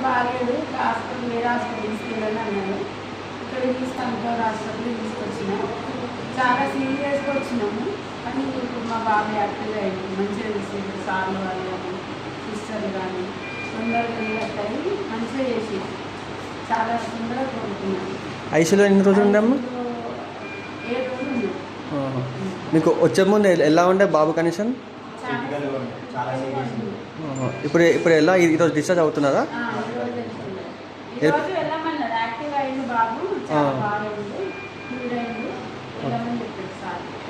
బాగాలేదు, హాస్పిటల్ వేరే హాస్పిటల్ తీసుకెళ్ళని అన్నారు. ఇక్కడ తీసుకుంటారు హాస్పిటల్ తీసుకొచ్చినాం. చాలా సీరియస్గా వచ్చినాము, కానీ ఇప్పుడు మా బాబు యాక్టివ్గా అయింది, మంచిగా తీసుకుంటారు. సార్లు వాళ్ళు కానీ సిస్టర్లు కానీ తొందరగా రియాక్ట్ అయ్యి మంచిగా చేసి చాలా తొందరగా కోరుకున్నాను. ఐసీలో ఎన్ని రోజులు ఉండమ్మా? 7 రోజులు ఉంది. మీకు వచ్చే ముందు ఎలా ఉండే బాబు కండిషన్? ఇప్పుడు ఇప్పుడు ఎలా ఈరోజు డిశ్చార్జ్ అవుతున్నారా?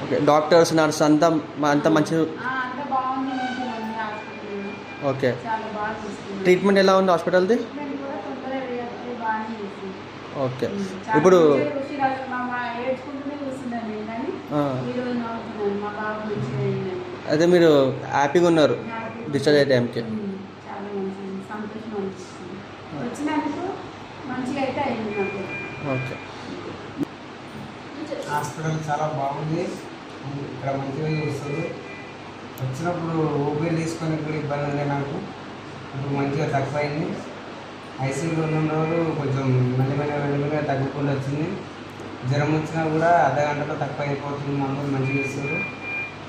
ఓకే, డాక్టర్స్ నర్స్ అంతా మంచిగా? ఓకే, ట్రీట్మెంట్ ఎలా ఉంది హాస్పిటల్ది? ఓకే, ఇప్పుడు అదే మీరు హ్యాపీగా ఉన్నారు డిశ్చార్జ్ అయ్యే టైంకి? ఓకే, హాస్పిటల్ చాలా బాగుంది, ఇక్కడ మంచిగా చూస్తుంది. వచ్చినప్పుడు ఊపిరి తీసుకొని కూడా ఇబ్బంది ఉండే నాకు, ఇప్పుడు మంచిగా తక్కువైంది. ఐసీయూలో ఉన్న రోజులు కొంచెం మెల్లిమెల్లిగా తగ్గకుండా వచ్చింది. జ్వరం వచ్చినా కూడా అర్ధగంటలో తక్కువ అయిపోతుంది, మందులు మంచిగా ఇస్తారు.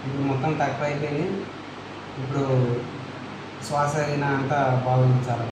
ఇప్పుడు మొత్తం తక్కువ అయిపోయింది. ఇప్పుడు శ్వాస అయినా అంతా బాగుంది చాలా.